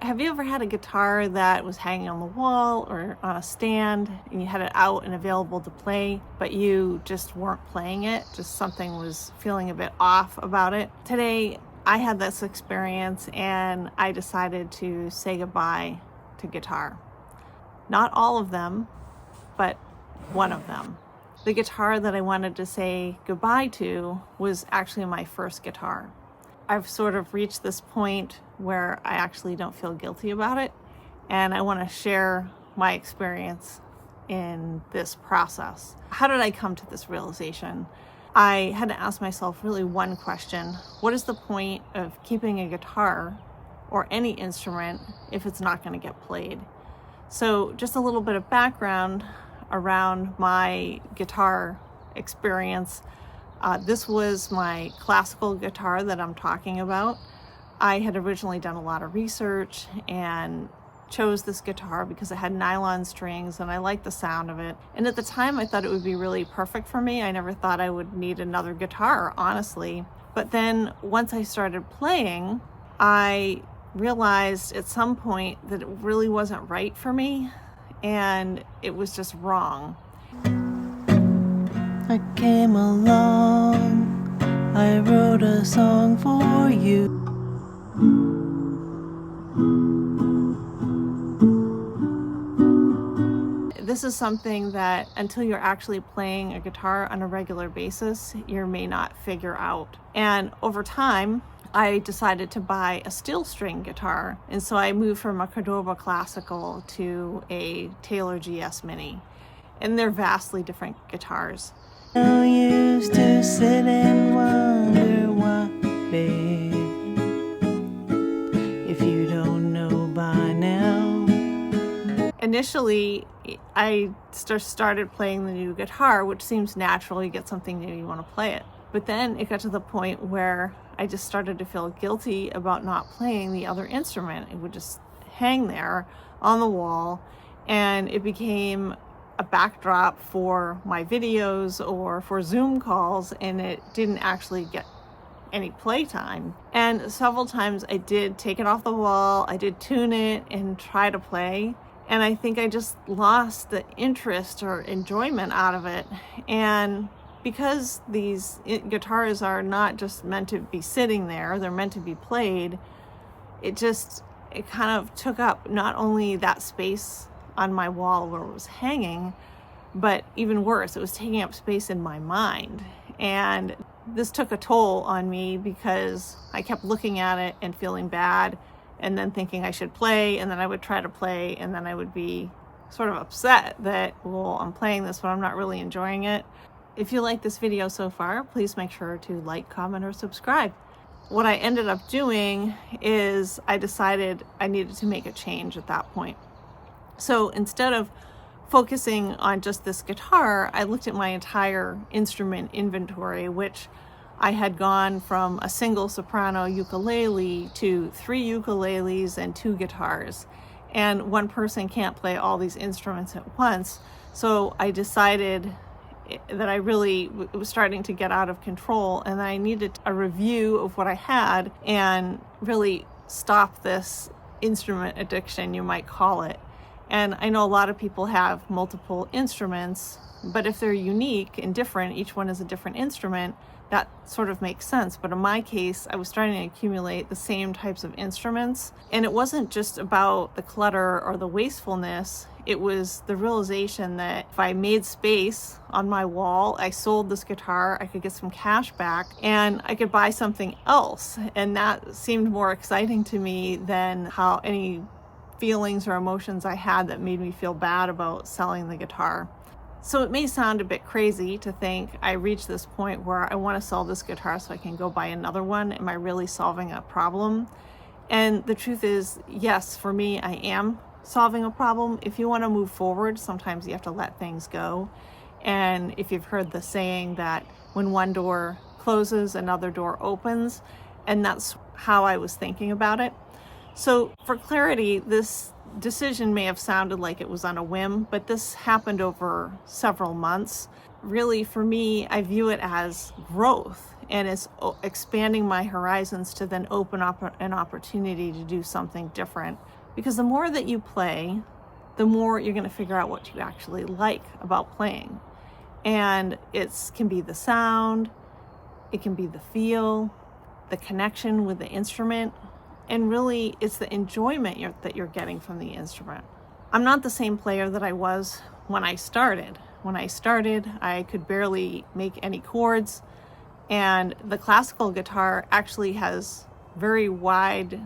Have you ever had a guitar that was hanging on the wall or on a stand and you had it out and available to play, but you just weren't playing it? Just something was feeling a bit off about it. Today, I had this experience and I decided to say goodbye to guitar. Not all of them, but one of them. The guitar that I wanted to say goodbye to was actually my first guitar. I've sort of reached this point where I actually don't feel guilty about it, and I want to share my experience in this process. How did I come to this realization? I had to ask myself really one question: what is the point of keeping a guitar or any instrument if it's not going to get played? So just a little bit of background around my guitar experience. This was my classical guitar that I'm talking about. I had originally done a lot of research and chose this guitar because it had nylon strings and I liked the sound of it. And at the time I thought it would be really perfect for me. I never thought I would need another guitar, honestly. But then once I started playing, I realized at some point that it really wasn't right for me and it was just wrong. I came along, I wrote a song for you. This is something that until you're actually playing a guitar on a regular basis, you may not figure out. And over time, I decided to buy a steel string guitar. And so I moved from a Cordova Classical to a Taylor GS Mini. And they're vastly different guitars. I used to sit and wonder why, babe, if you don't know by now. Initially, I started playing the new guitar, which seems natural. You get something new, you want to play it. But then it got to the point where I just started to feel guilty about not playing the other instrument. It would just hang there on the wall, and it became a backdrop for my videos or for Zoom calls, and it didn't actually get any playtime. And several times I did take it off the wall, I did tune it and try to play, and I think I just lost the interest or enjoyment out of it. And because these guitars are not just meant to be sitting there, they're meant to be played, it kind of took up not only that space on my wall where it was hanging, but even worse, it was taking up space in my mind. And this took a toll on me because I kept looking at it and feeling bad and then thinking I should play, and then I would try to play, and then I would be sort of upset that, well, I'm playing this, but I'm not really enjoying it. If you like this video so far, please make sure to like, comment, or subscribe. What I ended up doing is I decided I needed to make a change at that point. So instead of focusing on just this guitar, I looked at my entire instrument inventory, which I had gone from a single soprano ukulele to 3 ukuleles and 2 guitars. And one person can't play all these instruments at once. So I decided that I really was starting to get out of control, and I needed a review of what I had and really stop this instrument addiction, you might call it. And I know a lot of people have multiple instruments, but if they're unique and different, each one is a different instrument, that sort of makes sense. But in my case, I was starting to accumulate the same types of instruments. And it wasn't just about the clutter or the wastefulness. It was the realization that if I made space on my wall, I sold this guitar, I could get some cash back and I could buy something else. And that seemed more exciting to me than how any feelings or emotions I had that made me feel bad about selling the guitar. So it may sound a bit crazy to think I reached this point where I want to sell this guitar so I can go buy another one. Am I really solving a problem? And the truth is, yes, for me, I am solving a problem. If you want to move forward, sometimes you have to let things go. And if you've heard the saying that when one door closes, another door opens, and that's how I was thinking about it. So for clarity, this decision may have sounded like it was on a whim, but this happened over several months. Really, for me, I view it as growth. and it's expanding my horizons to then open up an opportunity to do something different. Because the more that you play, the more you're going to figure out what you actually like about playing. And it can be the sound, it can be the feel, the connection with the instrument, and really it's the enjoyment that you're getting from the instrument. I'm not the same player that I was when I started. When I started, I could barely make any chords, and the classical guitar actually has very wide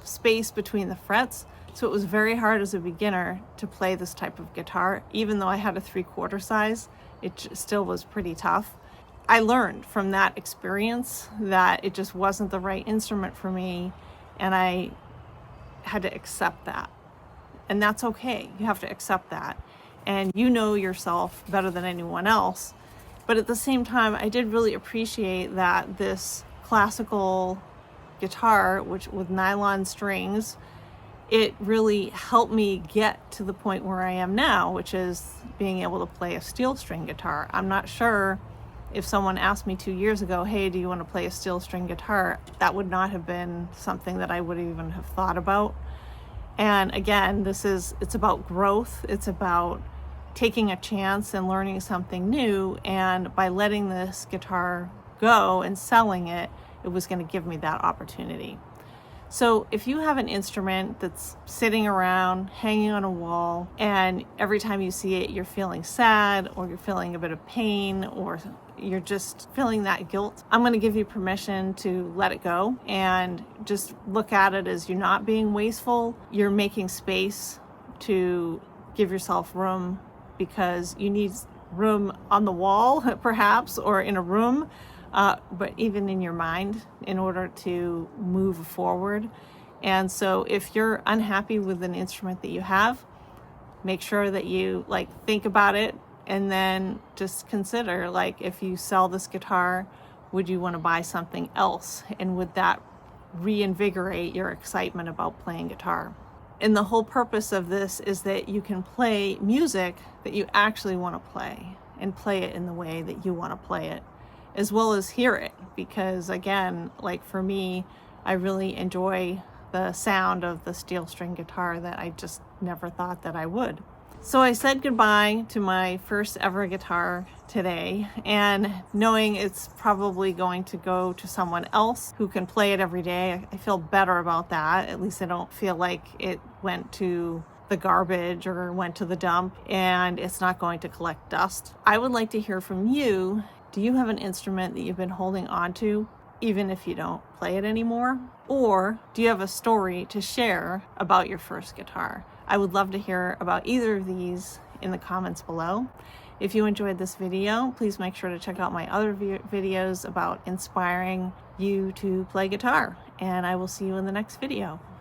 space between the frets, so it was very hard as a beginner to play this type of guitar. Even though I had a 3/4 size, it still was pretty tough. I learned from that experience that it just wasn't the right instrument for me, and I had to accept that. And that's okay. You have to accept that. And you know yourself better than anyone else. But at the same time, I did really appreciate that this classical guitar, which with nylon strings, it really helped me get to the point where I am now, which is being able to play a steel string guitar. I'm not sure if someone asked me 2 years ago, hey, do you want to play a steel string guitar? That would not have been something that I would even have thought about. And again, it's about growth. It's about taking a chance and learning something new. And by letting this guitar go and selling it, it was going to give me that opportunity. So if you have an instrument that's sitting around, hanging on a wall, and every time you see it, you're feeling sad, or you're feeling a bit of pain, or you're just feeling that guilt, I'm going to give you permission to let it go and just look at it as you're not being wasteful. You're making space to give yourself room, because you need room on the wall, perhaps, or in a room, but even in your mind, in order to move forward. And so if you're unhappy with an instrument that you have, make sure that you think about it, and then just consider, if you sell this guitar, would you want to buy something else? And would that reinvigorate your excitement about playing guitar? And the whole purpose of this is that you can play music that you actually want to play, and play it in the way that you want to play it, as well as hear it. Because again, for me, I really enjoy the sound of the steel string guitar that I just never thought that I would. So I said goodbye to my first ever guitar today, and knowing it's probably going to go to someone else who can play it every day, I feel better about that. At least I don't feel like it went to the garbage or went to the dump, and it's not going to collect dust. I would like to hear from you. Do you have an instrument that you've been holding on to, even if you don't play it anymore? Or do you have a story to share about your first guitar? I would love to hear about either of these in the comments below. If you enjoyed this video, please make sure to check out my other videos about inspiring you to play guitar. And I will see you in the next video.